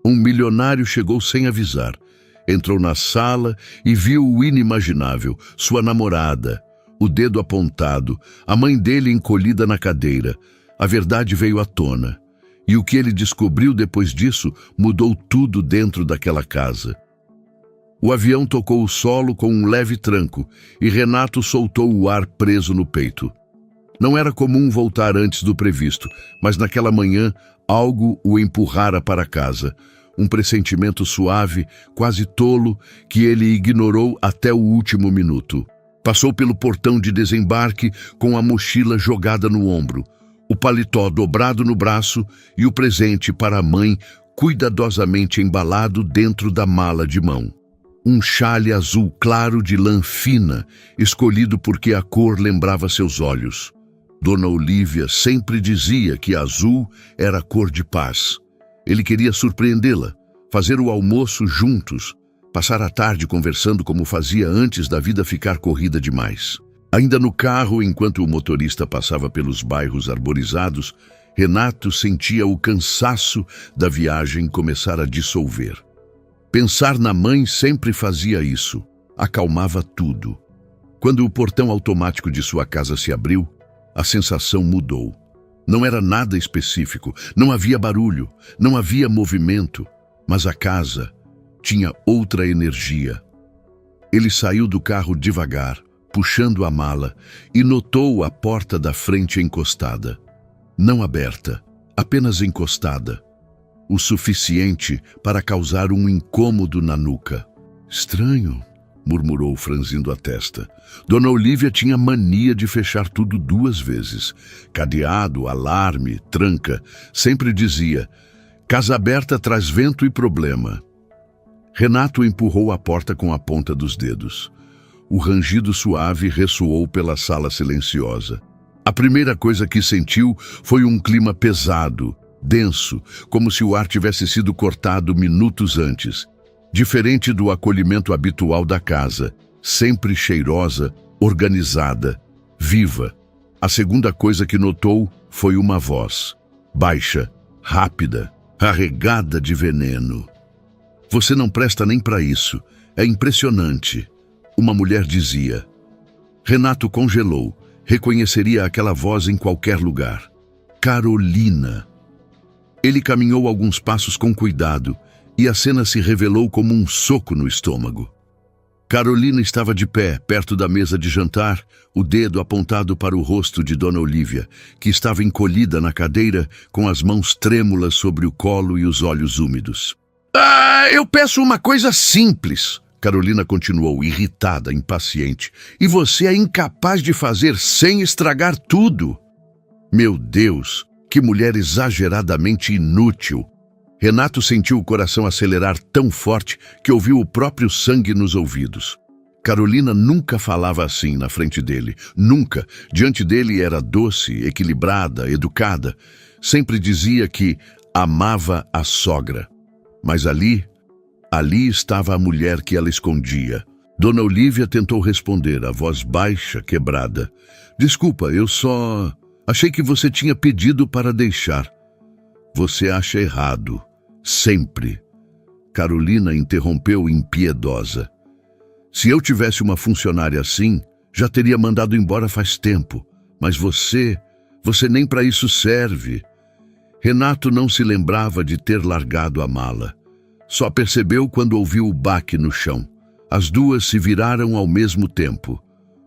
Um milionário chegou sem avisar. Entrou na sala e viu o inimaginável, sua namorada, o dedo apontado, a mãe dele encolhida na cadeira. A verdade veio à tona. E o que ele descobriu depois disso mudou tudo dentro daquela casa. O avião tocou o solo com um leve tranco e Renato soltou o ar preso no peito. Não era comum voltar antes do previsto, mas naquela manhã algo o empurrara para casa. Um pressentimento suave, quase tolo, que ele ignorou até o último minuto. Passou pelo portão de desembarque com a mochila jogada no ombro, o paletó dobrado no braço e o presente para a mãe cuidadosamente embalado dentro da mala de mão. Um xale azul claro de lã fina, escolhido porque a cor lembrava seus olhos. Dona Olívia sempre dizia que azul era a cor de paz. Ele queria surpreendê-la, fazer o almoço juntos, passar a tarde conversando como fazia antes da vida ficar corrida demais. Ainda no carro, enquanto o motorista passava pelos bairros arborizados, Renato sentia o cansaço da viagem começar a dissolver. Pensar na mãe sempre fazia isso, acalmava tudo. Quando o portão automático de sua casa se abriu, a sensação mudou. Não era nada específico, não havia barulho, não havia movimento, mas a casa tinha outra energia. Ele saiu do carro devagar, puxando a mala, e notou a porta da frente encostada. Não aberta, apenas encostada. O suficiente para causar um incômodo na nuca. Estranho, murmurou franzindo a testa. Dona Olívia tinha mania de fechar tudo 2 vezes. Cadeado, alarme, tranca. Sempre dizia, casa aberta traz vento e problema. Renato empurrou a porta com a ponta dos dedos. O rangido suave ressoou pela sala silenciosa. A primeira coisa que sentiu foi um clima pesado, denso, como se o ar tivesse sido cortado minutos antes. Diferente do acolhimento habitual da casa, sempre cheirosa, organizada, viva. A segunda coisa que notou foi uma voz, baixa, rápida, carregada de veneno. Você não presta nem para isso, é impressionante, uma mulher dizia. Renato congelou, reconheceria aquela voz em qualquer lugar. Carolina. Ele caminhou alguns passos com cuidado, e a cena se revelou como um soco no estômago. Carolina estava de pé, perto da mesa de jantar, o dedo apontado para o rosto de Dona Olívia, que estava encolhida na cadeira, com as mãos trêmulas sobre o colo e os olhos úmidos. Eu peço uma coisa simples, Carolina continuou, irritada, impaciente, e você é incapaz de fazer sem estragar tudo. Meu Deus, que mulher exageradamente inútil! Renato sentiu o coração acelerar tão forte que ouviu o próprio sangue nos ouvidos. Carolina nunca falava assim na frente dele, nunca. Diante dele era doce, equilibrada, educada. Sempre dizia que amava a sogra. Mas ali estava a mulher que ela escondia. Dona Olívia tentou responder, a voz baixa, quebrada. Desculpa, eu só achei que você tinha pedido para deixar. Você acha errado. Sempre. Carolina interrompeu impiedosa. Se eu tivesse uma funcionária assim, já teria mandado embora faz tempo. Mas você nem para isso serve. Renato não se lembrava de ter largado a mala. Só percebeu quando ouviu o baque no chão. As duas se viraram ao mesmo tempo.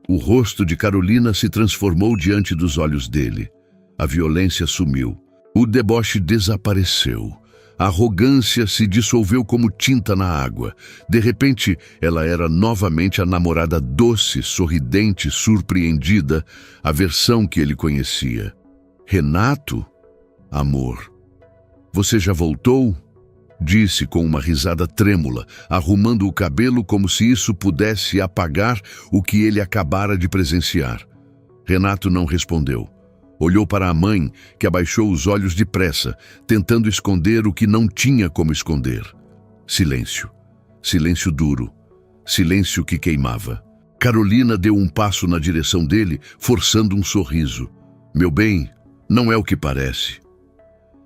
O rosto de Carolina se transformou diante dos olhos dele. A violência sumiu. O deboche desapareceu. A arrogância se dissolveu como tinta na água. De repente, ela era novamente a namorada doce, sorridente, surpreendida, a versão que ele conhecia. Renato? Amor. Você já voltou? Disse com uma risada trêmula, arrumando o cabelo como se isso pudesse apagar o que ele acabara de presenciar. Renato não respondeu. Olhou para a mãe, que abaixou os olhos depressa, tentando esconder o que não tinha como esconder. Silêncio. Silêncio duro. Silêncio que queimava. Carolina deu um passo na direção dele, forçando um sorriso. Meu bem, não é o que parece.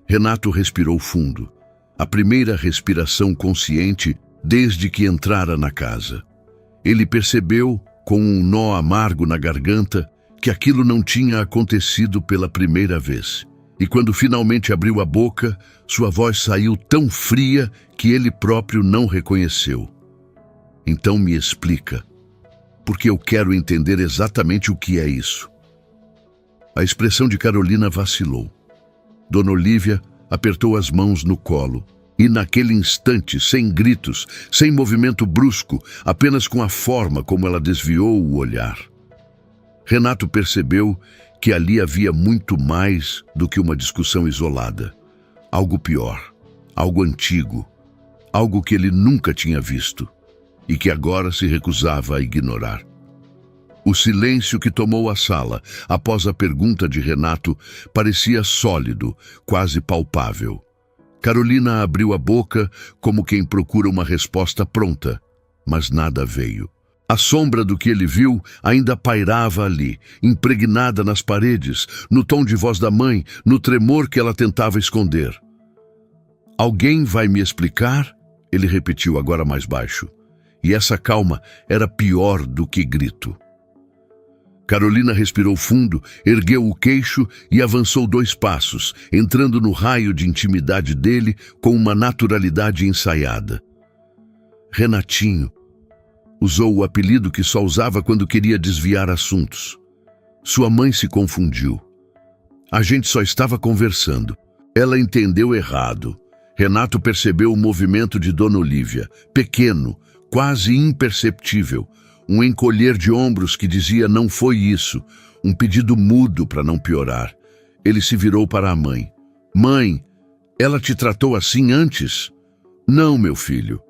Renato respirou fundo. A primeira respiração consciente desde que entrara na casa. Ele percebeu, com um nó amargo na garganta, que aquilo não tinha acontecido pela primeira vez. E quando finalmente abriu a boca, sua voz saiu tão fria que ele próprio não reconheceu. Então me explica, porque eu quero entender exatamente o que é isso. A expressão de Carolina vacilou. Dona Olívia apertou as mãos no colo e naquele instante, sem gritos, sem movimento brusco, apenas com a forma como ela desviou o olhar, Renato percebeu que ali havia muito mais do que uma discussão isolada. Algo pior, algo antigo, algo que ele nunca tinha visto e que agora se recusava a ignorar. O silêncio que tomou a sala após a pergunta de Renato parecia sólido, quase palpável. Carolina abriu a boca como quem procura uma resposta pronta, mas nada veio. A sombra do que ele viu ainda pairava ali, impregnada nas paredes, no tom de voz da mãe, no tremor que ela tentava esconder. "Alguém vai me explicar?" Ele repetiu agora mais baixo. E essa calma era pior do que grito. Carolina respirou fundo, ergueu o queixo e avançou 2 passos, entrando no raio de intimidade dele com uma naturalidade ensaiada. Renatinho. Usou o apelido que só usava quando queria desviar assuntos. Sua mãe se confundiu. A gente só estava conversando. Ela entendeu errado. Renato percebeu o movimento de Dona Olívia, pequeno, quase imperceptível, um encolher de ombros que dizia não foi isso, um pedido mudo para não piorar. Ele se virou para a mãe. "Mãe, ela te tratou assim antes?" "Não, meu filho."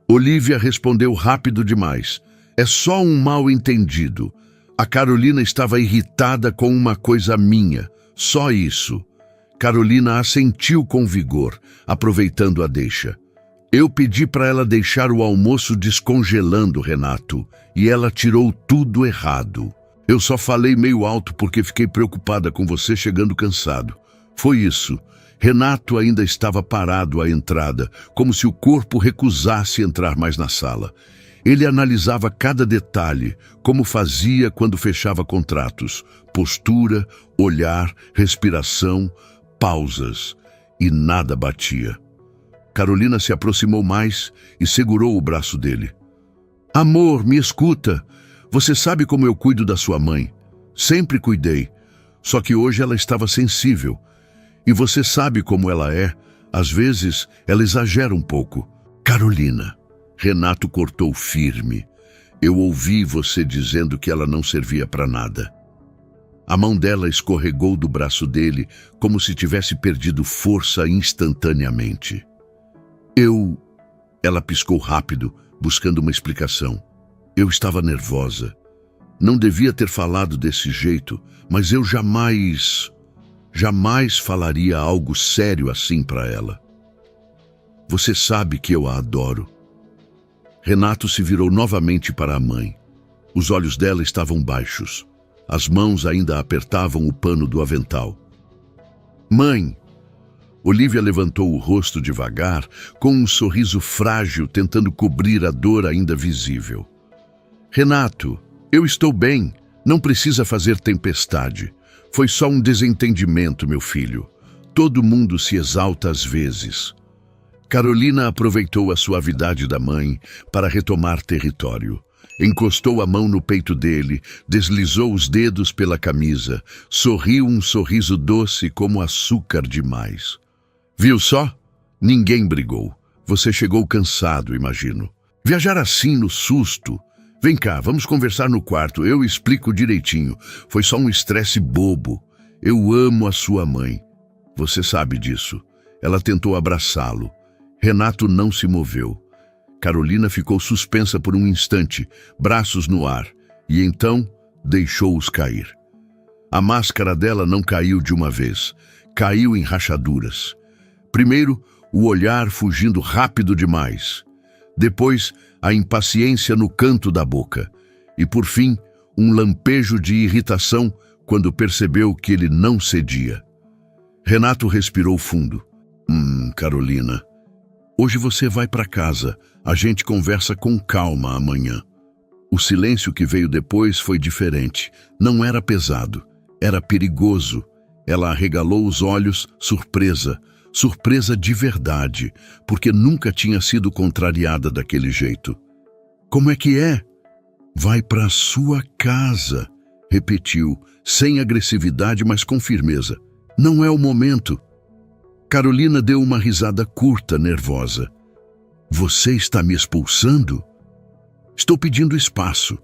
Olívia respondeu rápido demais. "É só um mal-entendido. A Carolina estava irritada com uma coisa minha. Só isso." Carolina assentiu com vigor, aproveitando a deixa. "Eu pedi para ela deixar o almoço descongelando, Renato, e ela tirou tudo errado. Eu só falei meio alto porque fiquei preocupada com você chegando cansado. Foi isso." Renato ainda estava parado à entrada, como se o corpo recusasse entrar mais na sala. Ele analisava cada detalhe, como fazia quando fechava contratos. Postura, olhar, respiração, pausas. E nada batia. Carolina se aproximou mais e segurou o braço dele. "Amor, me escuta. Você sabe como eu cuido da sua mãe. Sempre cuidei. Só que hoje ela estava sensível. E você sabe como ela é. Às vezes, ela exagera um pouco." "Carolina." Renato cortou firme. "Eu ouvi você dizendo que ela não servia para nada." A mão dela escorregou do braço dele, como se tivesse perdido força instantaneamente. Ela piscou rápido, buscando uma explicação. "Eu estava nervosa. Não devia ter falado desse jeito, mas eu jamais falaria algo sério assim para ela. Você sabe que eu a adoro." Renato se virou novamente para a mãe. Os olhos dela estavam baixos. As mãos ainda apertavam o pano do avental. "Mãe." Olívia levantou o rosto devagar, com um sorriso frágil tentando cobrir a dor ainda visível. "Renato, eu estou bem. Não precisa fazer tempestade. Foi só um desentendimento, meu filho. Todo mundo se exalta às vezes." Carolina aproveitou a suavidade da mãe para retomar território. Encostou a mão no peito dele, deslizou os dedos pela camisa, sorriu um sorriso doce como açúcar demais. "Viu só? Ninguém brigou. Você chegou cansado, imagino. Viajar assim no susto. Vem cá, vamos conversar no quarto, eu explico direitinho. Foi só um estresse bobo. Eu amo a sua mãe. Você sabe disso." Ela tentou abraçá-lo. Renato não se moveu. Carolina ficou suspensa por um instante, braços no ar, e então deixou-os cair. A máscara dela não caiu de uma vez, caiu em rachaduras. Primeiro, o olhar fugindo rápido demais. Depois, a impaciência no canto da boca. E, por fim, um lampejo de irritação quando percebeu que ele não cedia. Renato respirou fundo. Carolina, Hoje você vai para casa. A gente conversa com calma amanhã. O silêncio que veio depois foi diferente. Não era pesado. Era perigoso. Ela arregalou os olhos, surpresa. Surpresa de verdade, porque nunca tinha sido contrariada daquele jeito. Como é que é? Vai para sua casa, repetiu, sem agressividade, mas com firmeza. Não é o momento. Carolina deu uma risada curta, nervosa. Você está me expulsando? Estou pedindo espaço.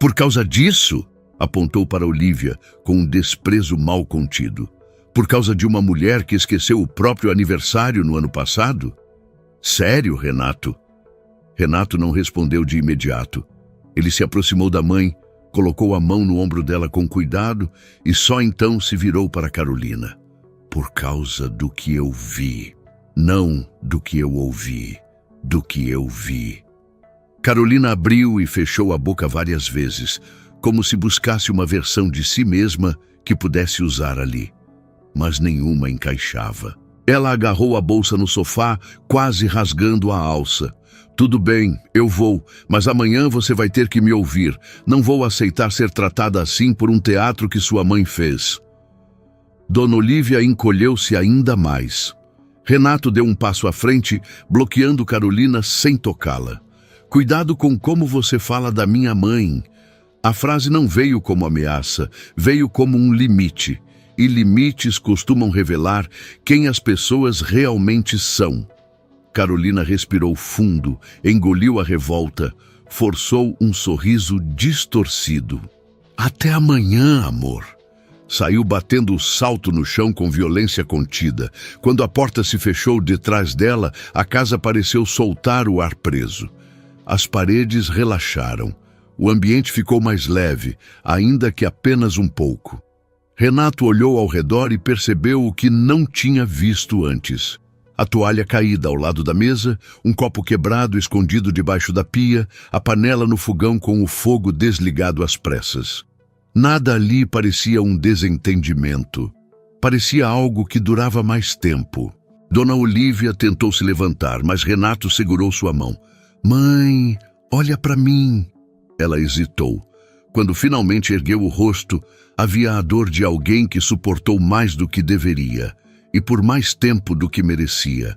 Por causa disso? Apontou para Olivia, com um desprezo mal contido. Por causa de uma mulher que esqueceu o próprio aniversário no ano passado? Sério, Renato? Renato não respondeu de imediato. Ele se aproximou da mãe, colocou a mão no ombro dela com cuidado e só então se virou para Carolina. Por causa do que eu vi. Não do que eu ouvi. Do que eu vi. Carolina abriu e fechou a boca várias vezes, como se buscasse uma versão de si mesma que pudesse usar ali. Mas nenhuma encaixava. Ela agarrou a bolsa no sofá, quase rasgando a alça. Tudo bem, eu vou, mas amanhã você vai ter que me ouvir. Não vou aceitar ser tratada assim por um teatro que sua mãe fez. Dona Olivia encolheu-se ainda mais. Renato deu um passo à frente, bloqueando Carolina sem tocá-la. Cuidado com como você fala da minha mãe. A frase não veio como ameaça, veio como um limite. E limites costumam revelar quem as pessoas realmente são. Carolina respirou fundo, engoliu a revolta, forçou um sorriso distorcido. Até amanhã, amor. Saiu batendo o salto no chão com violência contida. Quando a porta se fechou detrás dela, a casa pareceu soltar o ar preso. As paredes relaxaram. O ambiente ficou mais leve, ainda que apenas um pouco. Renato olhou ao redor e percebeu o que não tinha visto antes. A toalha caída ao lado da mesa, um copo quebrado escondido debaixo da pia, a panela no fogão com o fogo desligado às pressas. Nada ali parecia um desentendimento. Parecia algo que durava mais tempo. Dona Olivia tentou se levantar, mas Renato segurou sua mão. Mãe, olha para mim. Ela hesitou. Quando finalmente ergueu o rosto, havia a dor de alguém que suportou mais do que deveria e por mais tempo do que merecia.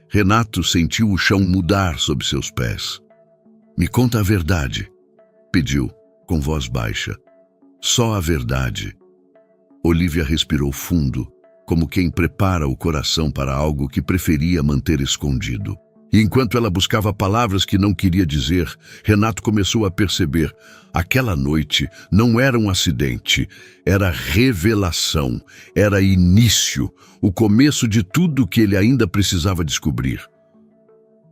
Renato sentiu o chão mudar sob seus pés. Me conta a verdade, pediu, com voz baixa. Só a verdade. Olivia respirou fundo, como quem prepara o coração para algo que preferia manter escondido. E enquanto ela buscava palavras que não queria dizer, Renato começou a perceber. Aquela noite não era um acidente, era revelação, era início, o começo de tudo que ele ainda precisava descobrir.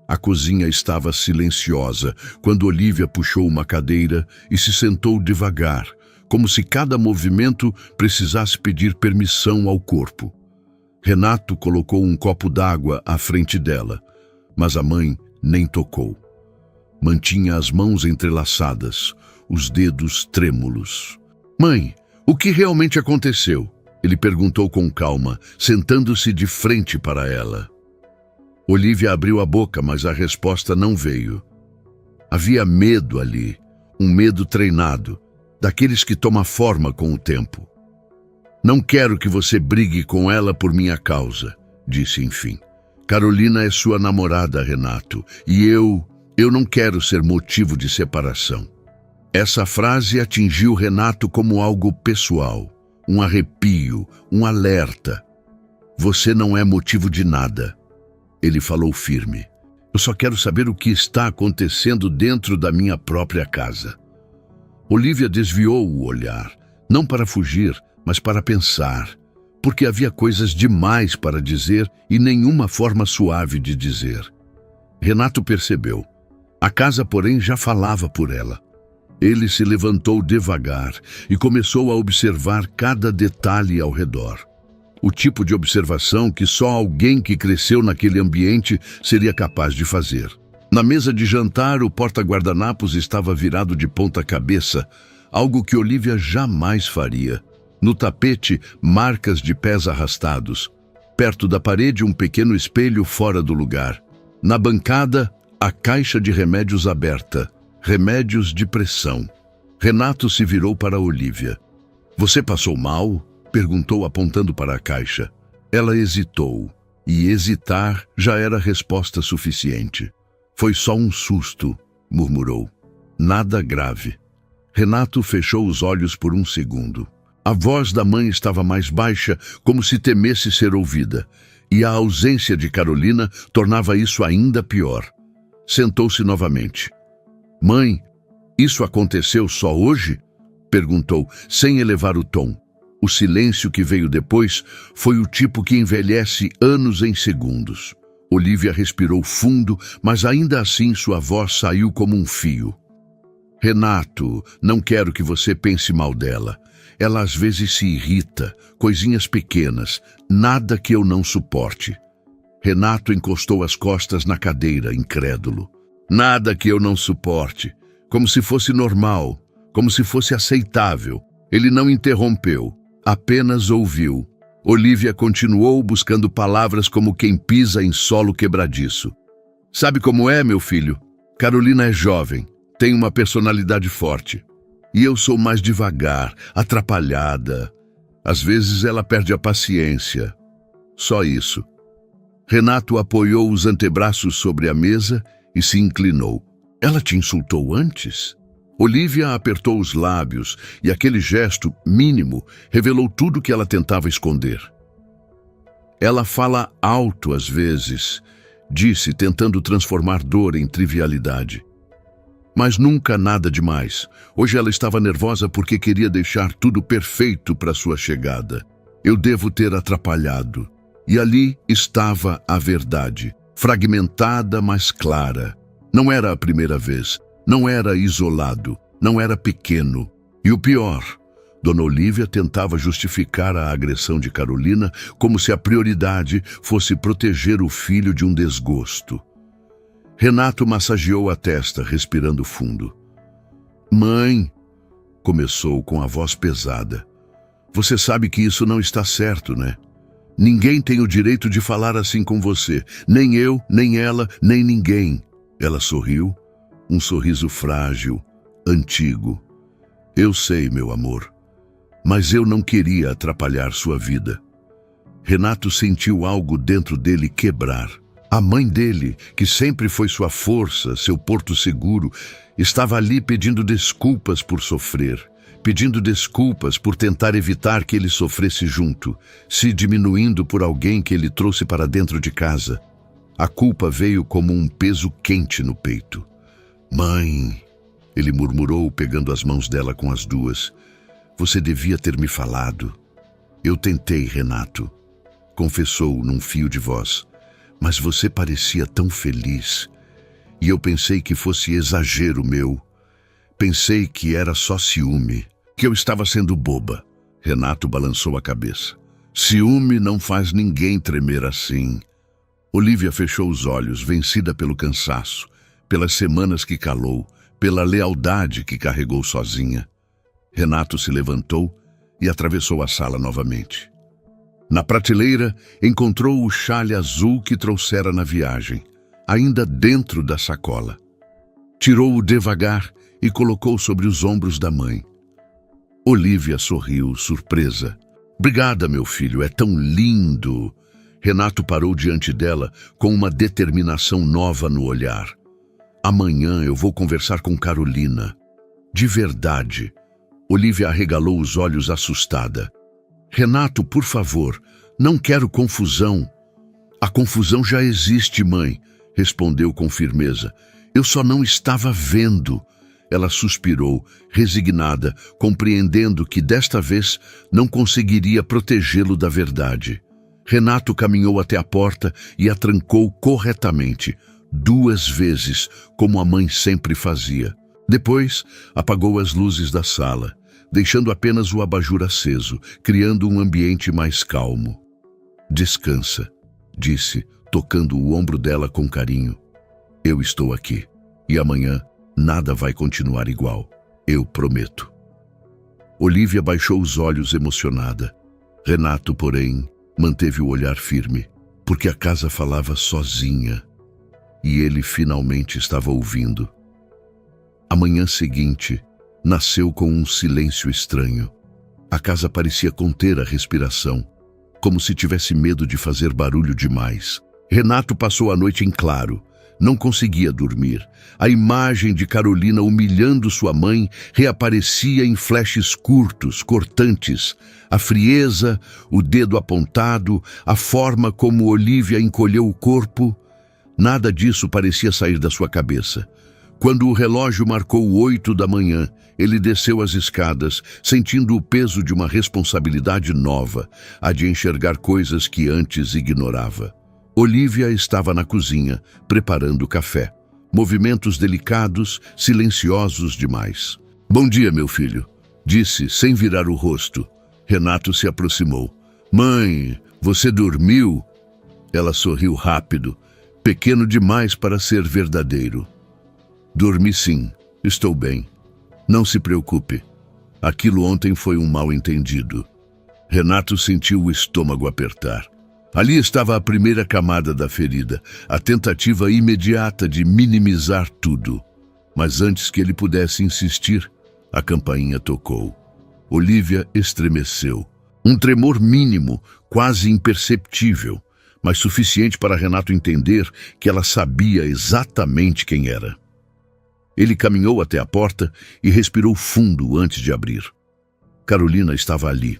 A cozinha estava silenciosa quando Olivia puxou uma cadeira e se sentou devagar, como se cada movimento precisasse pedir permissão ao corpo. Renato colocou um copo d'água à frente dela. Mas a mãe nem tocou. Mantinha as mãos entrelaçadas, os dedos trêmulos. Mãe, o que realmente aconteceu? Ele perguntou com calma, sentando-se de frente para ela. Olivia abriu a boca, mas a resposta não veio. Havia medo ali, um medo treinado, daqueles que toma forma com o tempo. Não quero que você brigue com ela por minha causa, disse enfim. Carolina é sua namorada, Renato, e eu não quero ser motivo de separação. Essa frase atingiu Renato como algo pessoal, um arrepio, um alerta. Você não é motivo de nada. Ele falou firme. Eu só quero saber o que está acontecendo dentro da minha própria casa. Olivia desviou o olhar, não para fugir, mas para pensar. Porque havia coisas demais para dizer e nenhuma forma suave de dizer. Renato percebeu. A casa, porém, já falava por ela. Ele se levantou devagar e começou a observar cada detalhe ao redor. O tipo de observação que só alguém que cresceu naquele ambiente seria capaz de fazer. Na mesa de jantar, o porta-guardanapos estava virado de ponta cabeça, algo que Olivia jamais faria. No tapete, marcas de pés arrastados. Perto da parede, um pequeno espelho fora do lugar. Na bancada, a caixa de remédios aberta. Remédios de pressão. Renato se virou para Olívia. Você passou mal? Perguntou apontando para a caixa. Ela hesitou, e hesitar já era resposta suficiente. Foi só um susto, murmurou. Nada grave. Renato fechou os olhos por um segundo. A voz da mãe estava mais baixa, como se temesse ser ouvida, e a ausência de Carolina tornava isso ainda pior. Sentou-se novamente. Mãe, isso aconteceu só hoje? Perguntou, sem elevar o tom. O silêncio que veio depois foi o tipo que envelhece anos em segundos. Olívia respirou fundo, mas ainda assim sua voz saiu como um fio. Renato, não quero que você pense mal dela. Ela às vezes se irrita, coisinhas pequenas, nada que eu não suporte. Renato encostou as costas na cadeira, incrédulo. Nada que eu não suporte, como se fosse normal, como se fosse aceitável. Ele não interrompeu, apenas ouviu. Olívia continuou buscando palavras como quem pisa em solo quebradiço. Sabe como é, meu filho? Carolina é jovem, tem uma personalidade forte. E eu sou mais devagar, atrapalhada. Às vezes ela perde a paciência. Só isso. Renato apoiou os antebraços sobre a mesa e se inclinou. Ela te insultou antes? Olívia apertou os lábios e aquele gesto mínimo revelou tudo que ela tentava esconder. Ela fala alto às vezes, disse, tentando transformar dor em trivialidade. Mas nunca nada demais. Hoje ela estava nervosa porque queria deixar tudo perfeito para sua chegada. Eu devo ter atrapalhado. E ali estava a verdade, fragmentada, mas clara. Não era a primeira vez, não era isolado, não era pequeno. E o pior, Dona Olívia tentava justificar a agressão de Carolina como se a prioridade fosse proteger o filho de um desgosto. Renato massageou a testa, respirando fundo. Mãe, começou com a voz pesada. Você sabe que isso não está certo, né? Ninguém tem o direito de falar assim com você. Nem eu, nem ela, nem ninguém. Ela sorriu, um sorriso frágil, antigo. Eu sei, meu amor, mas eu não queria atrapalhar sua vida. Renato sentiu algo dentro dele quebrar. A mãe dele, que sempre foi sua força, seu porto seguro, estava ali pedindo desculpas por sofrer, pedindo desculpas por tentar evitar que ele sofresse junto, se diminuindo por alguém que ele trouxe para dentro de casa. A culpa veio como um peso quente no peito. Mãe, ele murmurou, pegando as mãos dela com as duas. Você devia ter me falado. Eu tentei, Renato, confessou num fio de voz. Mas você parecia tão feliz. E eu pensei que fosse exagero meu. Pensei que era só ciúme, que eu estava sendo boba. Renato balançou a cabeça. Ciúme não faz ninguém tremer assim. Olívia fechou os olhos, vencida pelo cansaço, pelas semanas que calou, pela lealdade que carregou sozinha. Renato se levantou e atravessou a sala novamente. Na prateleira, encontrou o xale azul que trouxera na viagem, ainda dentro da sacola. Tirou-o devagar e colocou sobre os ombros da mãe. Olívia sorriu, surpresa. Obrigada, meu filho, é tão lindo. Renato parou diante dela com uma determinação nova no olhar. Amanhã eu vou conversar com Carolina. De verdade. Olívia arregalou os olhos assustada. Renato, por favor, não quero confusão. A confusão já existe, mãe, respondeu com firmeza. Eu só não estava vendo. Ela suspirou, resignada, compreendendo que desta vez não conseguiria protegê-lo da verdade. Renato caminhou até a porta e a trancou corretamente, 2 vezes, como a mãe sempre fazia. Depois, apagou as luzes da sala, deixando apenas o abajur aceso, criando um ambiente mais calmo. Descansa, disse, tocando o ombro dela com carinho. Eu estou aqui, e amanhã nada vai continuar igual, eu prometo. Olívia baixou os olhos emocionada. Renato, porém, Manteve o olhar firme, porque a casa falava sozinha, e ele finalmente estava ouvindo. A manhã seguinte nasceu com um silêncio estranho. A casa parecia conter a respiração, como se tivesse medo de fazer barulho demais. Renato passou a noite em claro. Não conseguia dormir. A imagem de Carolina humilhando sua mãe reaparecia em flashes curtos, cortantes. A frieza, o dedo apontado, a forma como Olívia encolheu o corpo. Nada disso parecia sair da sua cabeça. Quando o relógio marcou 8 da manhã, ele desceu as escadas, sentindo o peso de uma responsabilidade nova, a de enxergar coisas que antes ignorava. Olívia estava na cozinha, preparando o café. Movimentos delicados, silenciosos demais. "Bom dia, meu filho", disse, sem virar o rosto. Renato se aproximou. "Mãe, você dormiu?" Ela sorriu rápido, pequeno demais para ser verdadeiro. "Dormi sim, estou bem. Não se preocupe. Aquilo ontem foi um mal-entendido." Renato sentiu o estômago apertar. Ali estava a primeira camada da ferida, a tentativa imediata de minimizar tudo. Mas antes que ele pudesse insistir, a campainha tocou. Olívia estremeceu. Um tremor mínimo, quase imperceptível, mas suficiente para Renato entender que ela sabia exatamente quem era. Ele caminhou até a porta e respirou fundo antes de abrir. Carolina estava ali,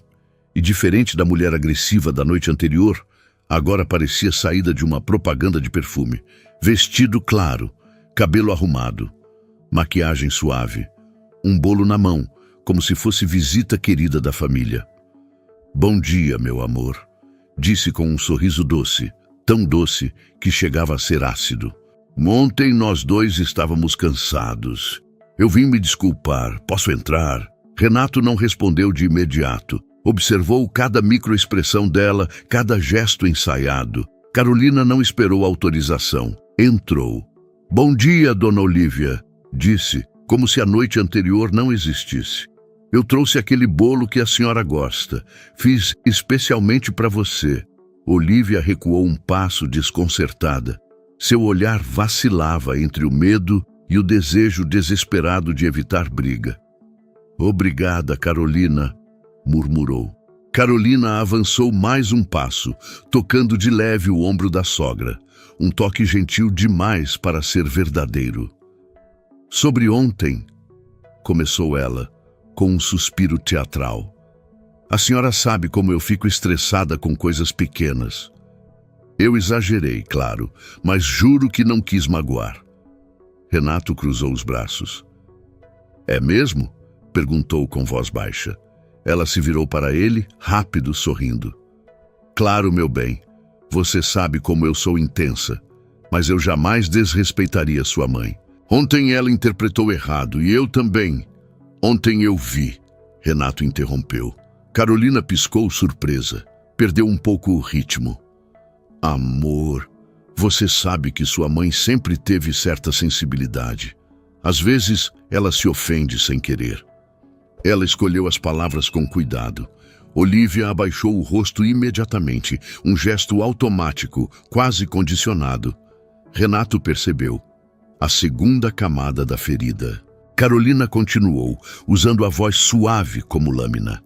e diferente da mulher agressiva da noite anterior, agora parecia saída de uma propaganda de perfume. Vestido claro, cabelo arrumado, maquiagem suave, um bolo na mão, como se fosse visita querida da família. "Bom dia, meu amor", disse com um sorriso doce, tão doce que chegava a ser ácido. "Ontem nós dois estávamos cansados. Eu vim me desculpar. Posso entrar?" Renato não respondeu de imediato. Observou cada microexpressão dela, cada gesto ensaiado. Carolina não esperou autorização. Entrou. "Bom dia, dona Olívia", disse, como se a noite anterior não existisse. "Eu trouxe aquele bolo que a senhora gosta. Fiz especialmente para você." Olívia recuou um passo desconcertada. Seu olhar vacilava entre o medo e o desejo desesperado de evitar briga. "Obrigada, Carolina", murmurou. Carolina avançou mais um passo, tocando de leve o ombro da sogra. Um toque gentil demais para ser verdadeiro. "Sobre ontem", começou ela, com um suspiro teatral. "A senhora sabe como eu fico estressada com coisas pequenas. Eu exagerei, claro, mas juro que não quis magoar." Renato cruzou os braços. "É mesmo?" perguntou com voz baixa. Ela se virou para ele, rápido, sorrindo. "Claro, meu bem. Você sabe como eu sou intensa, mas eu jamais desrespeitaria sua mãe. Ontem ela interpretou errado e eu também. Ontem eu vi." Renato interrompeu. Carolina piscou surpresa. Perdeu um pouco o ritmo. "Amor, você sabe que sua mãe sempre teve certa sensibilidade. Às vezes, ela se ofende sem querer." Ela escolheu as palavras com cuidado. Olívia abaixou o rosto imediatamente, um gesto automático, quase condicionado. Renato percebeu. A segunda camada da ferida. Carolina continuou, usando a voz suave como lâmina.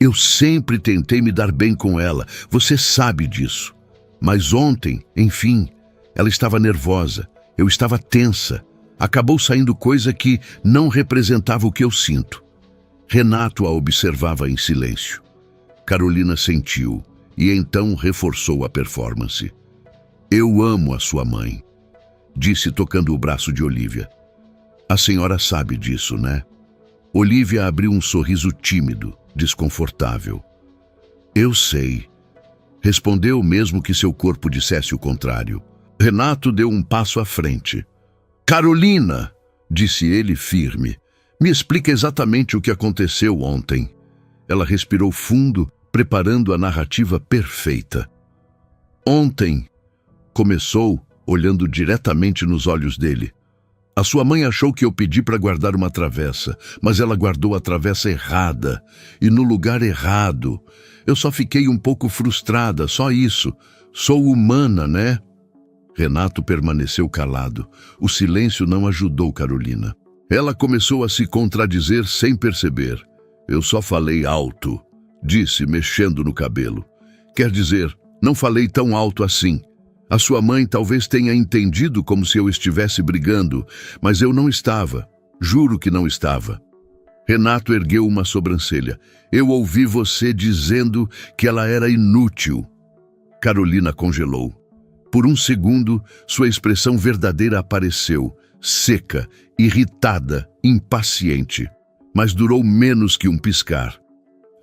"Eu sempre tentei me dar bem com ela, você sabe disso. Mas ontem, enfim, ela estava nervosa, eu estava tensa. Acabou saindo coisa que não representava o que eu sinto." Renato a observava em silêncio. Carolina sentiu e então reforçou a performance. "Eu amo a sua mãe", disse tocando o braço de Olívia. "A senhora sabe disso, né?" Olívia abriu um sorriso tímido, desconfortável. "Eu sei", respondeu mesmo que seu corpo dissesse o contrário. Renato deu um passo à frente. "Carolina", disse ele firme, "me explica exatamente o que aconteceu ontem." Ela respirou fundo, preparando a narrativa perfeita. "Ontem", começou, olhando diretamente nos olhos dele, A sua mãe achou que eu pedi para guardar uma travessa, mas ela guardou a travessa errada e no lugar errado. Eu só fiquei um pouco frustrada, só isso. Sou humana, né? Renato permaneceu calado. O silêncio não ajudou Carolina. Ela começou a se contradizer sem perceber. Eu só falei alto, disse, mexendo no cabelo. Quer dizer, não falei tão alto assim. A sua mãe talvez tenha entendido como se eu estivesse brigando, mas eu não estava. Juro que não estava. Renato ergueu uma sobrancelha. Eu ouvi você dizendo que ela era inútil. Carolina congelou. Por um segundo, sua expressão verdadeira apareceu, seca, irritada, impaciente. Mas durou menos que um piscar.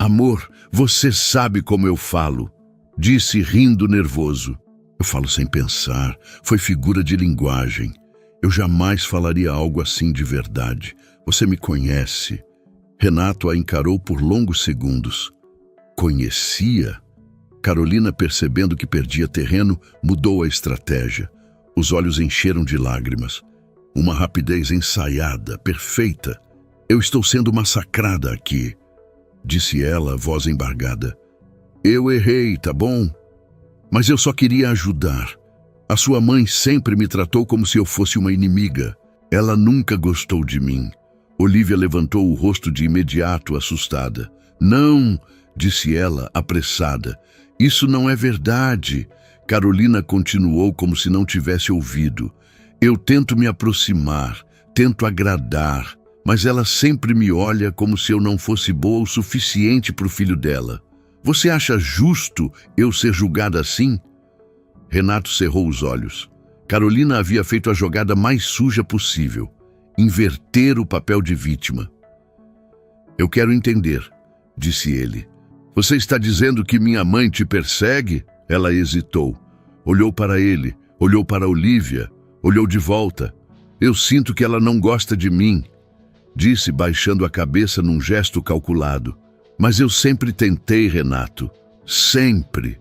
Amor, você sabe como eu falo, disse rindo nervoso. Eu falo sem pensar, foi figura de linguagem. Eu jamais falaria algo assim de verdade. Você me conhece. Renato a encarou por longos segundos. Conhecia? Carolina, percebendo que perdia terreno, mudou a estratégia. Os olhos encheram de lágrimas. Uma rapidez ensaiada, perfeita. Eu estou sendo massacrada aqui, disse ela, voz embargada. Eu errei, tá bom? Mas eu só queria ajudar. A sua mãe sempre me tratou como se eu fosse uma inimiga. Ela nunca gostou de mim. Olivia levantou o rosto de imediato, assustada. Não, disse ela, apressada. Isso não é verdade. Carolina continuou como se não tivesse ouvido. Eu tento me aproximar, tento agradar, mas ela sempre me olha como se eu não fosse boa o suficiente para o filho dela. Você acha justo eu ser julgada assim? Renato cerrou os olhos. Carolina havia feito a jogada mais suja possível. Inverter o papel de vítima. Eu quero entender, disse ele. Você está dizendo que minha mãe te persegue? Ela hesitou. Olhou para ele, olhou para Olivia, olhou de volta. Eu sinto que ela não gosta de mim, disse, baixando a cabeça num gesto calculado. Mas eu sempre tentei, Renato. Sempre.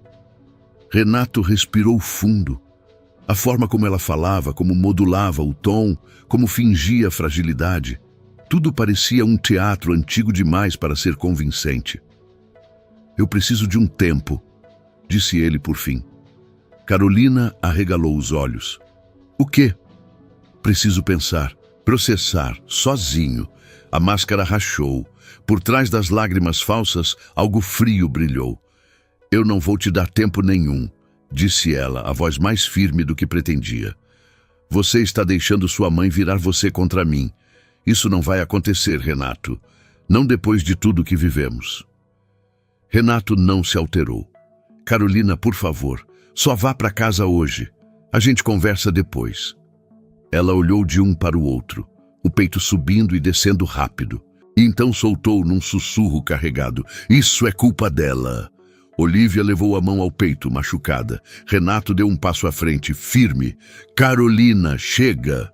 Renato respirou fundo. A forma como ela falava, como modulava o tom, como fingia fragilidade. Tudo parecia um teatro antigo demais para ser convincente. Eu preciso de um tempo, disse ele por fim. Carolina arregalou os olhos. O quê? Preciso pensar, processar, sozinho. A máscara rachou. Por trás das lágrimas falsas, algo frio brilhou. Eu não vou te dar tempo nenhum, disse ela, a voz mais firme do que pretendia. Você está deixando sua mãe virar você contra mim. Isso não vai acontecer, Renato. Não depois de tudo que vivemos. Renato não se alterou. Carolina, por favor, só vá para casa hoje. A gente conversa depois. Ela olhou de um para o outro, o peito subindo e descendo rápido. E então soltou num sussurro carregado. Isso é culpa dela. Olivia levou a mão ao peito, machucada. Renato deu um passo à frente, firme. Carolina, chega!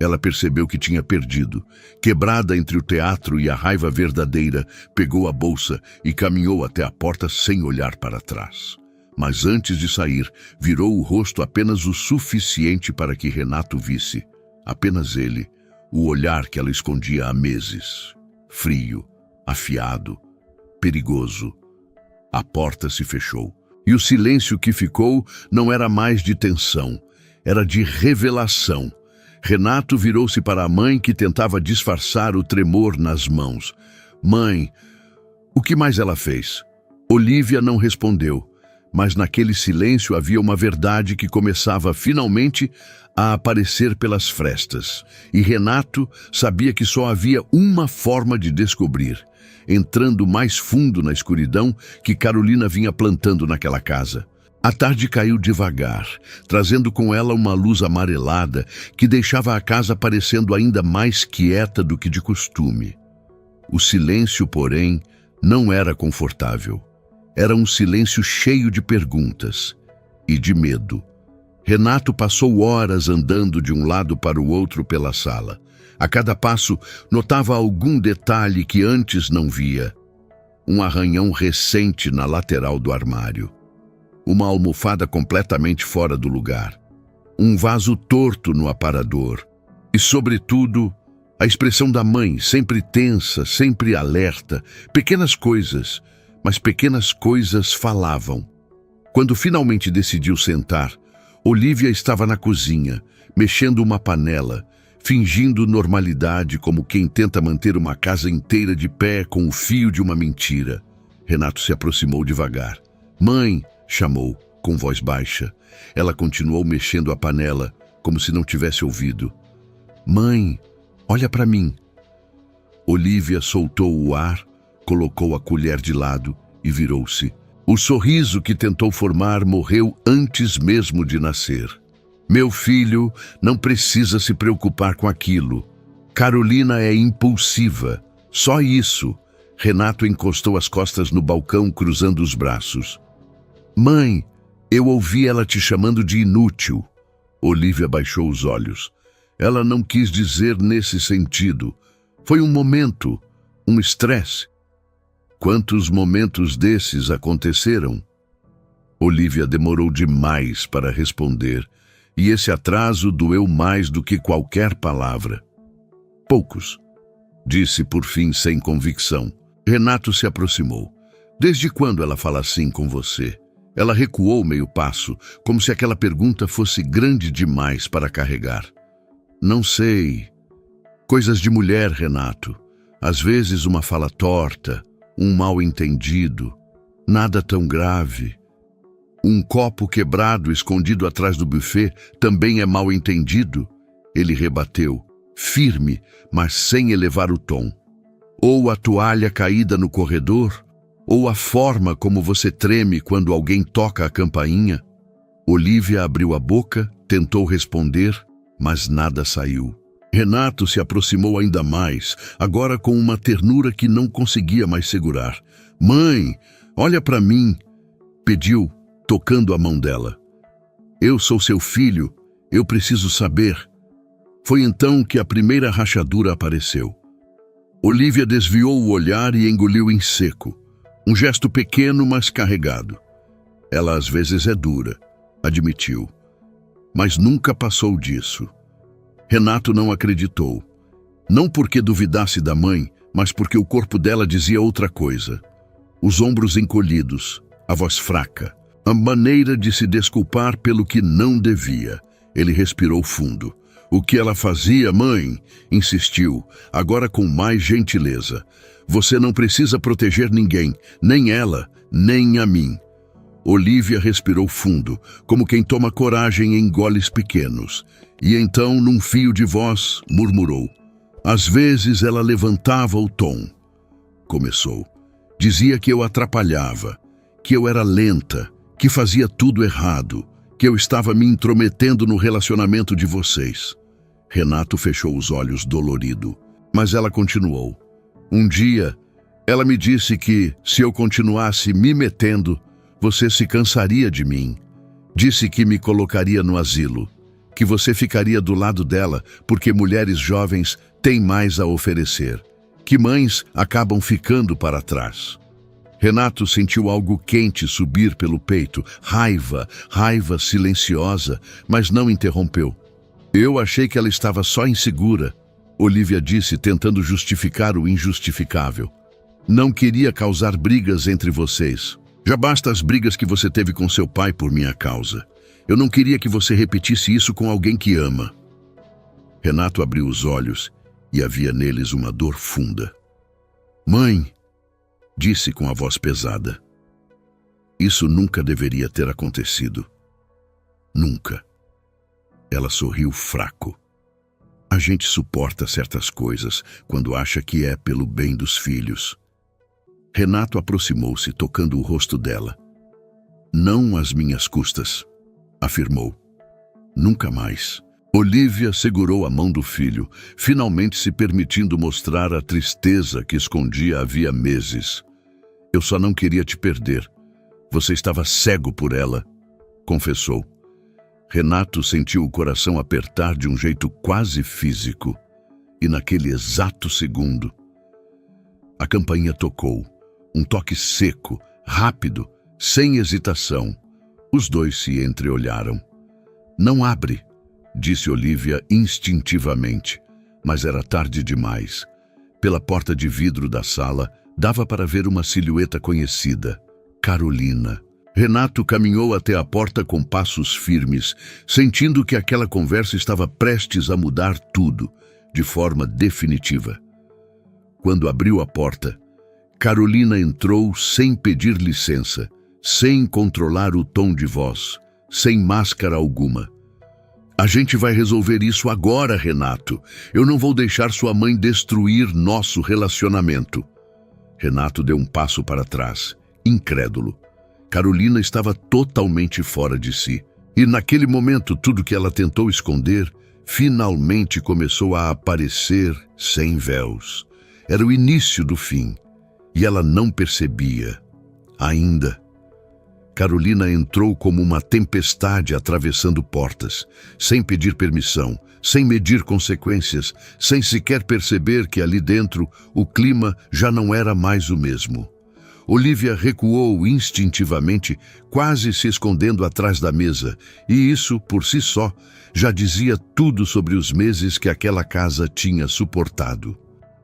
Ela percebeu que tinha perdido. Quebrada entre o teatro e a raiva verdadeira, pegou a bolsa e caminhou até a porta sem olhar para trás. Mas antes de sair, virou o rosto apenas o suficiente para que Renato visse. Apenas ele, o olhar que ela escondia há meses. Frio, afiado, perigoso. A porta se fechou. E o silêncio que ficou não era mais de tensão, era de revelação. Renato virou-se para a mãe, que tentava disfarçar o tremor nas mãos. Mãe, o que mais ela fez? Olivia não respondeu, mas naquele silêncio havia uma verdade que começava finalmente a aparecer pelas frestas. E Renato sabia que só havia uma forma de descobrir, entrando mais fundo na escuridão que Carolina vinha plantando naquela casa. A tarde caiu devagar, trazendo com ela uma luz amarelada que deixava a casa parecendo ainda mais quieta do que de costume. O silêncio, porém, não era confortável. Era um silêncio cheio de perguntas e de medo. Renato passou horas andando de um lado para o outro pela sala. A cada passo, notava algum detalhe que antes não via. Um arranhão recente na lateral do armário. Uma almofada completamente fora do lugar. Um vaso torto no aparador. E, sobretudo, a expressão da mãe, sempre tensa, sempre alerta. Pequenas coisas, mas pequenas coisas falavam. Quando finalmente decidiu sentar, Olivia estava na cozinha, mexendo uma panela, fingindo normalidade como quem tenta manter uma casa inteira de pé com o fio de uma mentira. Renato se aproximou devagar. "Mãe!" chamou, com voz baixa. Ela continuou mexendo a panela, como se não tivesse ouvido. "Mãe, olha para mim." Olivia soltou o ar, colocou a colher de lado e virou-se. O sorriso que tentou formar morreu antes mesmo de nascer. "Meu filho não precisa se preocupar com aquilo. Carolina é impulsiva. Só isso." Renato encostou as costas no balcão, cruzando os braços. "Mãe, eu ouvi ela te chamando de inútil." Olivia baixou os olhos. Ela não quis dizer nesse sentido. Foi um momento, um estresse. Quantos momentos desses aconteceram? Olivia demorou demais para responder, e esse atraso doeu mais do que qualquer palavra. "Poucos", disse por fim sem convicção. Renato se aproximou. "Desde quando ela fala assim com você?" Ela recuou meio passo, como se aquela pergunta fosse grande demais para carregar. "Não sei. Coisas de mulher, Renato. Às vezes uma fala torta, um mal-entendido. Nada tão grave. Um copo quebrado escondido atrás do buffet também é mal-entendido?" Ele rebateu, firme, mas sem elevar o tom. "Ou a toalha caída no corredor, ou a forma como você treme quando alguém toca a campainha." Olivia abriu a boca, tentou responder, mas nada saiu. Renato se aproximou ainda mais, agora com uma ternura que não conseguia mais segurar. "Mãe, olha para mim", pediu, tocando a mão dela. "Eu sou seu filho, eu preciso saber." Foi então que a primeira rachadura apareceu. Olivia desviou o olhar e engoliu em seco. Um gesto pequeno, mas carregado. Ela às vezes é dura, admitiu. Mas nunca passou disso. Renato não acreditou. Não porque duvidasse da mãe, mas porque o corpo dela dizia outra coisa. Os ombros encolhidos, a voz fraca, a maneira de se desculpar pelo que não devia. Ele respirou fundo. "O que ela fazia, mãe?" insistiu, agora com mais gentileza. "Você não precisa proteger ninguém, nem ela, nem a mim." Olivia respirou fundo, como quem toma coragem em goles pequenos. E então, num fio de voz, murmurou. "Às vezes ela levantava o tom." Começou. "Dizia que eu atrapalhava, que eu era lenta, que fazia tudo errado, que eu estava me intrometendo no relacionamento de vocês." Renato fechou os olhos dolorido, mas ela continuou. "Um dia, ela me disse que, se eu continuasse me metendo, você se cansaria de mim. Disse que me colocaria no asilo, que você ficaria do lado dela porque mulheres jovens têm mais a oferecer, que mães acabam ficando para trás." Renato sentiu algo quente subir pelo peito, raiva silenciosa, mas não interrompeu. "Eu achei que ela estava só insegura", Olivia disse, tentando justificar o injustificável. "Não queria causar brigas entre vocês. Já basta as brigas que você teve com seu pai por minha causa. Eu não queria que você repetisse isso com alguém que ama." Renato abriu os olhos e havia neles uma dor funda. "Mãe", disse com a voz pesada, "isso nunca deveria ter acontecido. Nunca." Ela sorriu fraco. "A gente suporta certas coisas quando acha que é pelo bem dos filhos." Renato aproximou-se, tocando o rosto dela. "Não às minhas custas", afirmou. "Nunca mais." Olivia segurou a mão do filho, finalmente se permitindo mostrar a tristeza que escondia havia meses. "Eu só não queria te perder. Você estava cego por ela", confessou. Renato sentiu o coração apertar de um jeito quase físico. E naquele exato segundo, a campainha tocou. Um toque seco, rápido, sem hesitação. Os dois se entreolharam. "Não abre", disse Olivia instintivamente, mas era tarde demais. Pela porta de vidro da sala, dava para ver uma silhueta conhecida, Carolina. Renato caminhou até a porta com passos firmes, sentindo que aquela conversa estava prestes a mudar tudo, de forma definitiva. Quando abriu a porta, Carolina entrou sem pedir licença, sem controlar o tom de voz, sem máscara alguma. A gente vai resolver isso agora, Renato. Eu não vou deixar sua mãe destruir nosso relacionamento. Renato deu um passo para trás, incrédulo. Carolina estava totalmente fora de si. E naquele momento, tudo que ela tentou esconder, finalmente começou a aparecer sem véus. Era o início do fim. E ela não percebia. Ainda. Carolina entrou como uma tempestade atravessando portas, sem pedir permissão, sem medir consequências, sem sequer perceber que ali dentro o clima já não era mais o mesmo. Olivia recuou instintivamente, quase se escondendo atrás da mesa, e isso, por si só, já dizia tudo sobre os meses que aquela casa tinha suportado.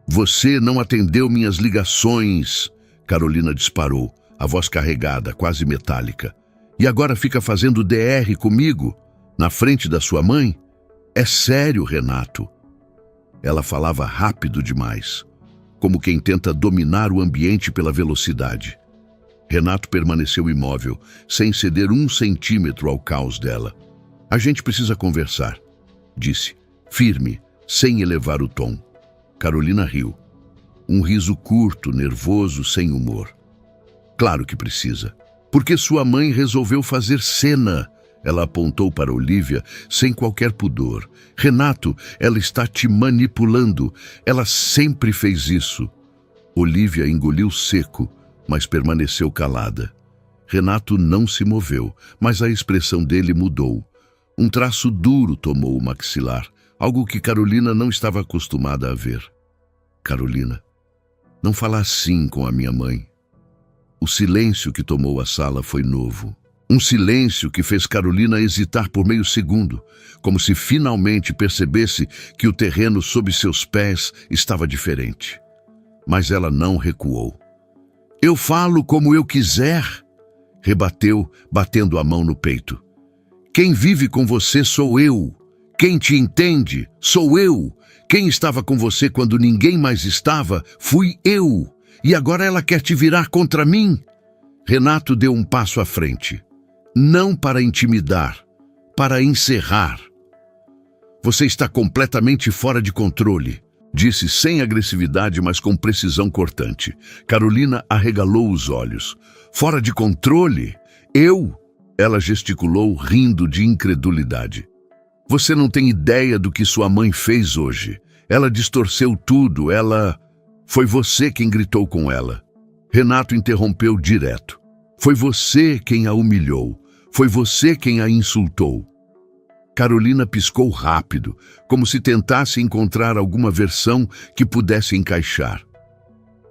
Você não atendeu minhas ligações, Carolina disparou, a voz carregada, quase metálica. E agora fica fazendo DR comigo, na frente da sua mãe? É sério, Renato. Ela falava rápido demais, como quem tenta dominar o ambiente pela velocidade. Renato permaneceu imóvel, sem ceder 1 centímetro ao caos dela. A gente precisa conversar, disse, firme, sem elevar o tom. Carolina riu. Um riso curto, nervoso, sem humor. Claro que precisa. Porque sua mãe resolveu fazer cena. Ela apontou para Olivia sem qualquer pudor. Renato, ela está te manipulando. Ela sempre fez isso. Olivia engoliu seco, mas permaneceu calada. Renato não se moveu, mas a expressão dele mudou. Um traço duro tomou o maxilar, algo que Carolina não estava acostumada a ver. Carolina, não fala assim com a minha mãe. O silêncio que tomou a sala foi novo. Um silêncio que fez Carolina hesitar por meio segundo, como se finalmente percebesse que o terreno sob seus pés estava diferente. Mas ela não recuou. Eu falo como eu quiser, rebateu, batendo a mão no peito. Quem vive com você sou eu. Quem te entende sou eu. Quem estava com você quando ninguém mais estava fui eu. E agora ela quer te virar contra mim? Renato deu um passo à frente. Não para intimidar, para encerrar. Você está completamente fora de controle, disse sem agressividade, mas com precisão cortante. Carolina arregalou os olhos. Fora de controle? Eu? Ela gesticulou, rindo de incredulidade. Você não tem ideia do que sua mãe fez hoje. Ela distorceu tudo, Foi você quem gritou com ela. Renato interrompeu direto. Foi você quem a humilhou. Foi você quem a insultou. Carolina piscou rápido, como se tentasse encontrar alguma versão que pudesse encaixar.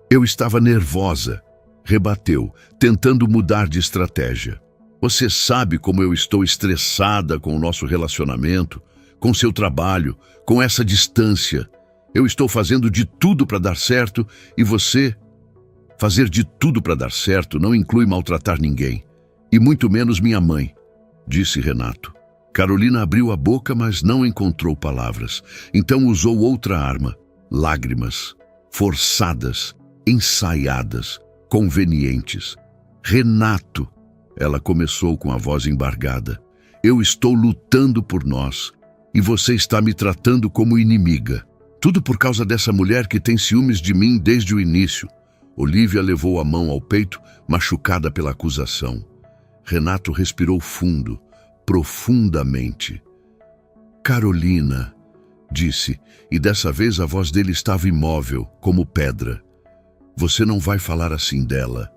Eu estava nervosa, rebateu, tentando mudar de estratégia. Você sabe como eu estou estressada com o nosso relacionamento, com seu trabalho, com essa distância. Eu estou fazendo de tudo para dar certo e você... Fazer de tudo para dar certo não inclui maltratar ninguém, e muito menos minha mãe, disse Renato. Carolina abriu a boca, mas não encontrou palavras. Então usou outra arma, lágrimas, forçadas, ensaiadas, convenientes. Renato, ela começou com a voz embargada. Eu estou lutando por nós, e você está me tratando como inimiga. Tudo por causa dessa mulher que tem ciúmes de mim desde o início. Olivia levou a mão ao peito, machucada pela acusação. Renato respirou fundo, profundamente. Carolina, disse, e dessa vez a voz dele estava imóvel, como pedra. Você não vai falar assim dela.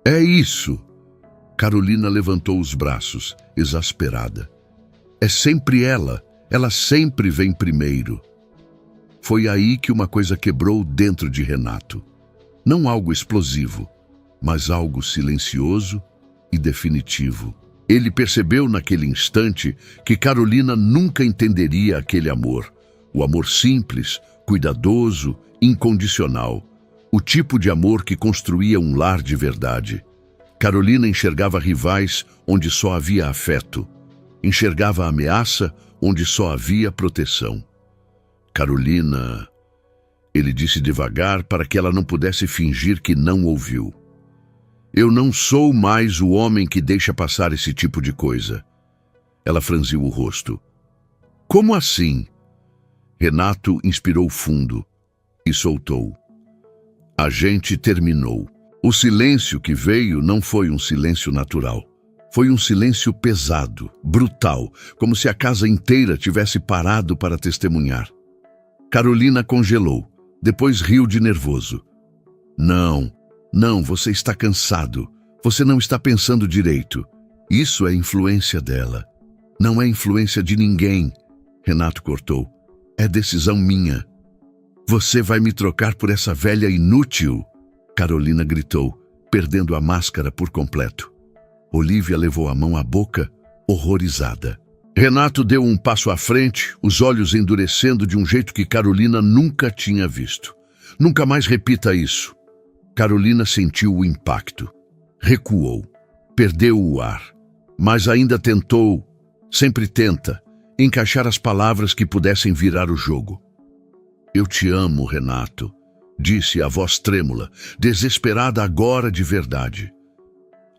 É isso! Carolina levantou os braços, exasperada. É sempre ela sempre vem primeiro. Foi aí que uma coisa quebrou dentro de Renato. Não algo explosivo, mas algo silencioso e definitivo. Ele percebeu naquele instante que Carolina nunca entenderia aquele amor. O amor simples, cuidadoso, incondicional. O tipo de amor que construía um lar de verdade. Carolina enxergava rivais onde só havia afeto. Enxergava ameaça onde só havia proteção. Carolina... Ele disse devagar para que ela não pudesse fingir que não ouviu. Eu não sou mais o homem que deixa passar esse tipo de coisa. Ela franziu o rosto. Como assim? Renato inspirou fundo e soltou. A gente terminou. O silêncio que veio não foi um silêncio natural. Foi um silêncio pesado, brutal, como se a casa inteira tivesse parado para testemunhar. Carolina congelou, depois riu de nervoso. Não, você está cansado. Você não está pensando direito. Isso é influência dela. Não é influência de ninguém. Renato cortou. É decisão minha. Você vai me trocar por essa velha inútil? Carolina gritou, perdendo a máscara por completo. Olívia levou a mão à boca, horrorizada. Renato deu um passo à frente, os olhos endurecendo de um jeito que Carolina nunca tinha visto. Nunca mais repita isso. Carolina sentiu o impacto. Recuou. Perdeu o ar. Mas ainda tentou, sempre tenta, encaixar as palavras que pudessem virar o jogo. Eu te amo, Renato, disse a voz trêmula, desesperada agora de verdade.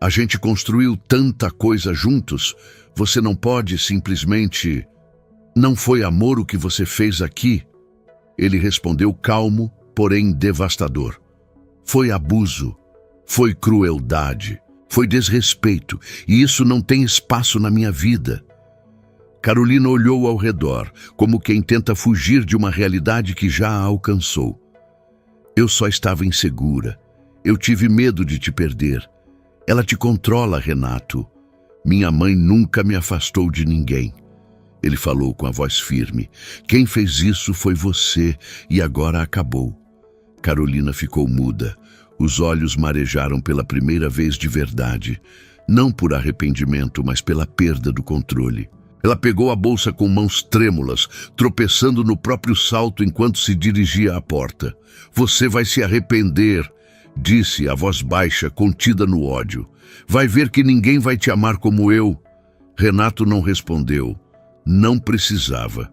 A gente construiu tanta coisa juntos, você não pode simplesmente... Não foi amor o que você fez aqui? Ele respondeu calmo, porém devastador. Foi abuso, foi crueldade, foi desrespeito, e isso não tem espaço na minha vida. Carolina olhou ao redor, como quem tenta fugir de uma realidade que já a alcançou. Eu só estava insegura. Eu tive medo de te perder. Ela te controla, Renato. Minha mãe nunca me afastou de ninguém. Ele falou com a voz firme. Quem fez isso foi você, e agora acabou. Carolina ficou muda. Os olhos marejaram pela primeira vez de verdade. Não por arrependimento, mas pela perda do controle. Ela pegou a bolsa com mãos trêmulas, tropeçando no próprio salto enquanto se dirigia à porta. Você vai se arrepender, disse a voz baixa, contida no ódio. Vai ver que ninguém vai te amar como eu. Renato não respondeu. Não precisava.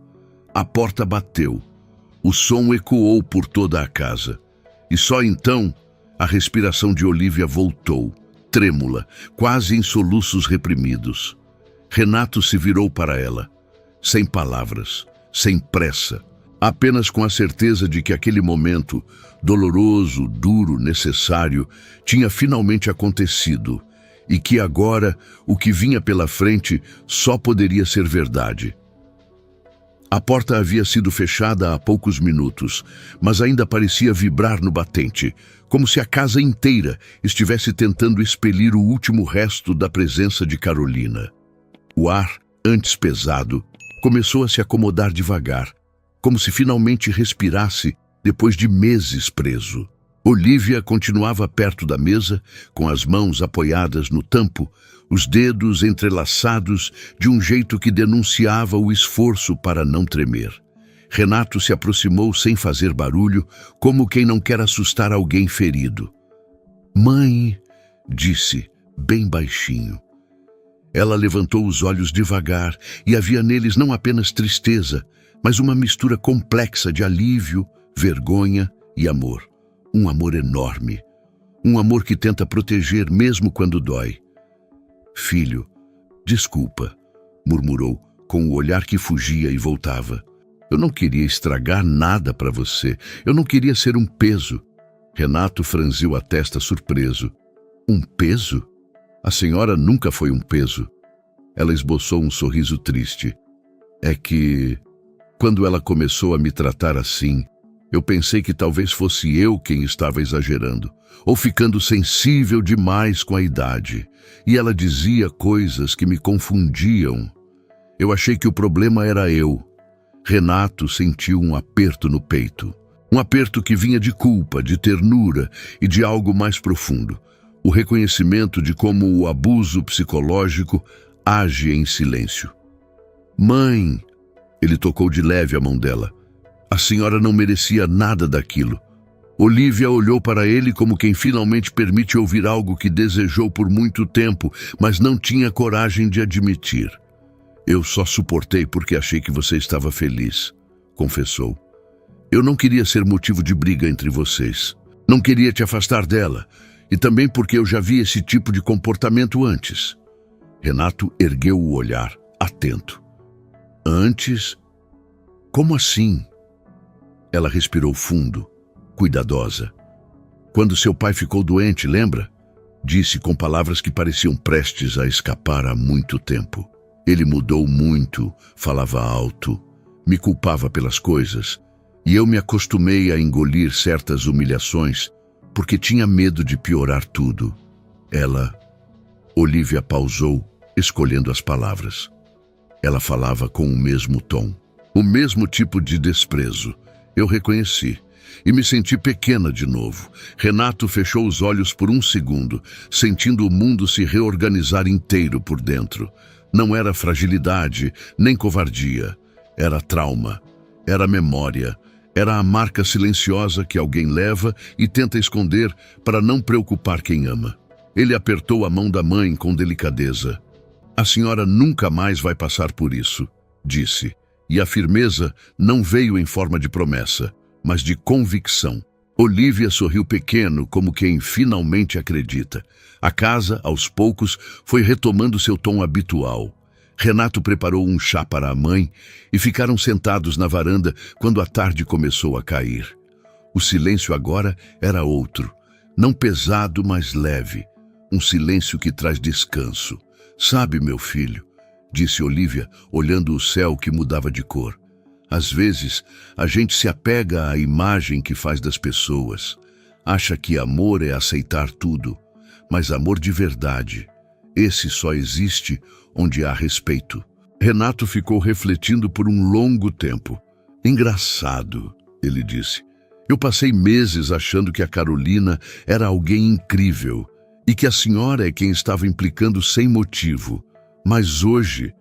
A porta bateu. O som ecoou por toda a casa. E só então, a respiração de Olívia voltou, trêmula, quase em soluços reprimidos. Renato se virou para ela, sem palavras, sem pressa, apenas com a certeza de que aquele momento, doloroso, duro, necessário, tinha finalmente acontecido e que agora o que vinha pela frente só poderia ser verdade. A porta havia sido fechada há poucos minutos, mas ainda parecia vibrar no batente, como se a casa inteira estivesse tentando expelir o último resto da presença de Carolina. O ar, antes pesado, começou a se acomodar devagar, como se finalmente respirasse depois de meses preso. Olívia continuava perto da mesa, com as mãos apoiadas no tampo, os dedos entrelaçados de um jeito que denunciava o esforço para não tremer. Renato se aproximou sem fazer barulho, como quem não quer assustar alguém ferido. "Mãe", disse, bem baixinho. Ela levantou os olhos devagar e havia neles não apenas tristeza, mas uma mistura complexa de alívio, vergonha e amor. Um amor enorme. Um amor que tenta proteger mesmo quando dói. "Filho, desculpa", murmurou, com o olhar que fugia e voltava. "Eu não queria estragar nada para você. Eu não queria ser um peso." Renato franziu a testa surpreso. "Um peso? A senhora nunca foi um peso." Ela esboçou um sorriso triste. "É que, quando ela começou a me tratar assim, eu pensei que talvez fosse eu quem estava exagerando, ou ficando sensível demais com a idade. E ela dizia coisas que me confundiam. Eu achei que o problema era eu." Renato sentiu um aperto no peito. Um aperto que vinha de culpa, de ternura e de algo mais profundo. O reconhecimento de como o abuso psicológico age em silêncio. Mãe, ele tocou de leve a mão dela. A senhora não merecia nada daquilo. Olívia olhou para ele como quem finalmente permite ouvir algo que desejou por muito tempo, mas não tinha coragem de admitir. Eu só suportei porque achei que você estava feliz, confessou. Eu não queria ser motivo de briga entre vocês. Não queria te afastar dela, e também porque eu já vi esse tipo de comportamento antes. Renato ergueu o olhar, atento. Antes? Como assim? Ela respirou fundo, cuidadosa. Quando seu pai ficou doente, lembra? Disse com palavras que pareciam prestes a escapar há muito tempo. Ele mudou muito, falava alto, me culpava pelas coisas, e eu me acostumei a engolir certas humilhações porque tinha medo de piorar tudo. Olívia pausou, escolhendo as palavras. Ela falava com o mesmo tom, o mesmo tipo de desprezo. Eu reconheci e me senti pequena de novo. Renato fechou os olhos por um segundo, sentindo o mundo se reorganizar inteiro por dentro. Não era fragilidade, nem covardia. Era trauma, era memória, era a marca silenciosa que alguém leva e tenta esconder para não preocupar quem ama. Ele apertou a mão da mãe com delicadeza. A senhora nunca mais vai passar por isso, disse. E a firmeza não veio em forma de promessa, mas de convicção. Olívia sorriu pequeno, como quem finalmente acredita. A casa, aos poucos, foi retomando seu tom habitual. Renato preparou um chá para a mãe e ficaram sentados na varanda quando a tarde começou a cair. O silêncio agora era outro, não pesado, mas leve. Um silêncio que traz descanso. Sabe, meu filho, disse Olívia, olhando o céu que mudava de cor. Às vezes, a gente se apega à imagem que faz das pessoas. Acha que amor é aceitar tudo, mas amor de verdade, esse só existe onde há respeito. Renato ficou refletindo por um longo tempo. Engraçado, ele disse. Eu passei meses achando que a Carolina era alguém incrível e que a senhora é quem estava implicando sem motivo. Mas hoje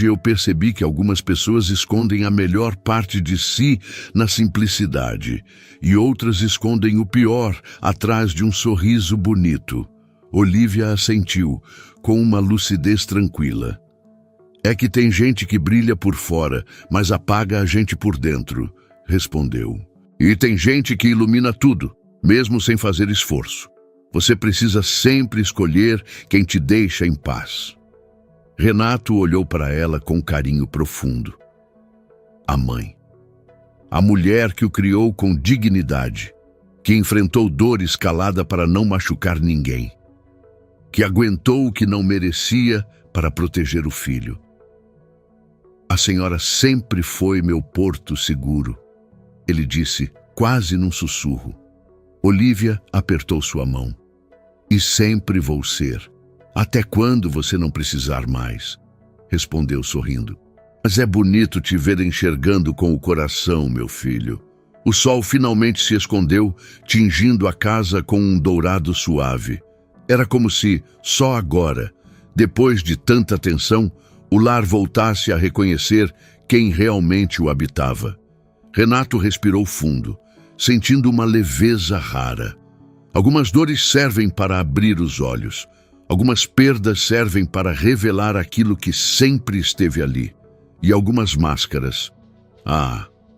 eu percebi que algumas pessoas escondem a melhor parte de si na simplicidade e outras escondem o pior atrás de um sorriso bonito. Olívia assentiu, com uma lucidez tranquila. É que tem gente que brilha por fora, mas apaga a gente por dentro, respondeu. E tem gente que ilumina tudo, mesmo sem fazer esforço. Você precisa sempre escolher quem te deixa em paz. Renato olhou para ela com carinho profundo. A mãe. A mulher que o criou com dignidade, que enfrentou dores calada para não machucar ninguém, que aguentou o que não merecia para proteger o filho. A senhora sempre foi meu porto seguro, ele disse, quase num sussurro. Olívia apertou sua mão. E sempre vou ser. Até quando você não precisar mais? Respondeu sorrindo. Mas é bonito te ver enxergando com o coração, meu filho. O sol finalmente se escondeu, tingindo a casa com um dourado suave. Era como se, só agora, depois de tanta tensão, o lar voltasse a reconhecer quem realmente o habitava. Renato respirou fundo, sentindo uma leveza rara. Algumas dores servem para abrir os olhos. Algumas perdas servem para revelar aquilo que sempre esteve ali. E algumas máscaras.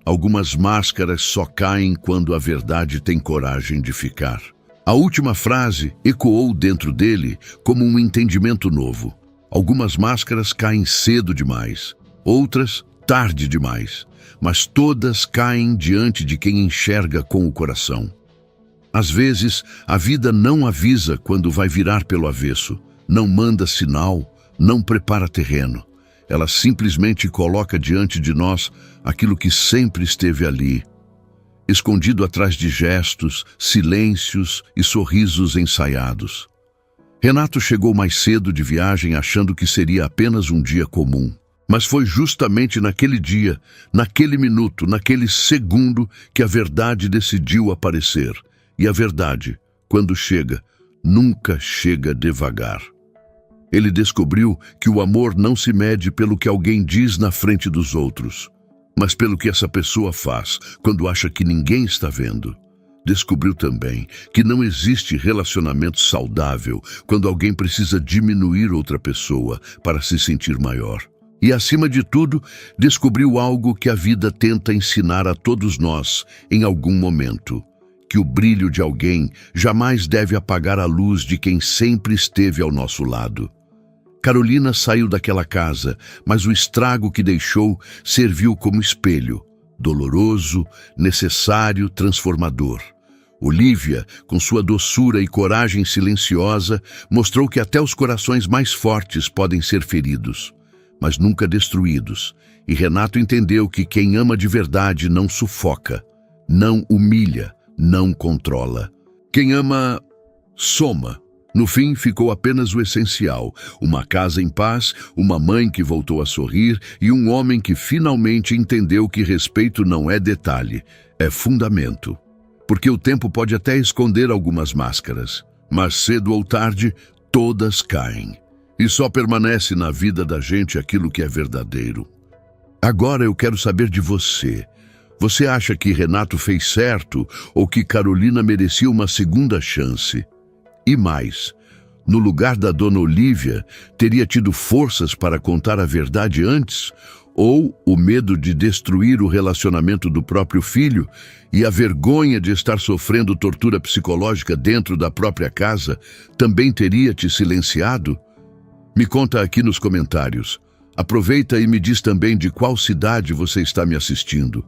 Algumas máscaras só caem quando a verdade tem coragem de ficar. A última frase ecoou dentro dele como um entendimento novo. Algumas máscaras caem cedo demais, outras tarde demais, mas todas caem diante de quem enxerga com o coração. Às vezes, a vida não avisa quando vai virar pelo avesso, não manda sinal, não prepara terreno. Ela simplesmente coloca diante de nós aquilo que sempre esteve ali, escondido atrás de gestos, silêncios e sorrisos ensaiados. Renato chegou mais cedo de viagem achando que seria apenas um dia comum. Mas foi justamente naquele dia, naquele minuto, naquele segundo que a verdade decidiu aparecer. E a verdade, quando chega, nunca chega devagar. Ele descobriu que o amor não se mede pelo que alguém diz na frente dos outros, mas pelo que essa pessoa faz quando acha que ninguém está vendo. Descobriu também que não existe relacionamento saudável quando alguém precisa diminuir outra pessoa para se sentir maior. E, acima de tudo, descobriu algo que a vida tenta ensinar a todos nós em algum momento: que o brilho de alguém jamais deve apagar a luz de quem sempre esteve ao nosso lado. Carolina saiu daquela casa, mas o estrago que deixou serviu como espelho, doloroso, necessário, transformador. Olívia, com sua doçura e coragem silenciosa, mostrou que até os corações mais fortes podem ser feridos, mas nunca destruídos. E Renato entendeu que quem ama de verdade não sufoca, não humilha, não controla. Quem ama, soma. No fim, ficou apenas o essencial: uma casa em paz, uma mãe que voltou a sorrir e um homem que finalmente entendeu que respeito não é detalhe, é fundamento. Porque o tempo pode até esconder algumas máscaras, mas cedo ou tarde, todas caem. E só permanece na vida da gente aquilo que é verdadeiro. Agora eu quero saber de você. Você acha que Renato fez certo ou que Carolina merecia uma segunda chance? E mais, no lugar da dona Olívia, teria tido forças para contar a verdade antes? Ou o medo de destruir o relacionamento do próprio filho e a vergonha de estar sofrendo tortura psicológica dentro da própria casa também teria te silenciado? Me conta aqui nos comentários. Aproveita e me diz também de qual cidade você está me assistindo.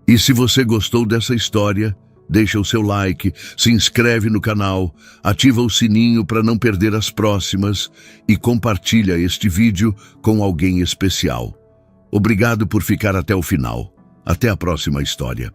E se você gostou dessa história, deixa o seu like, se inscreve no canal, ativa o sininho para não perder as próximas e compartilha este vídeo com alguém especial. Obrigado por ficar até o final. Até a próxima história.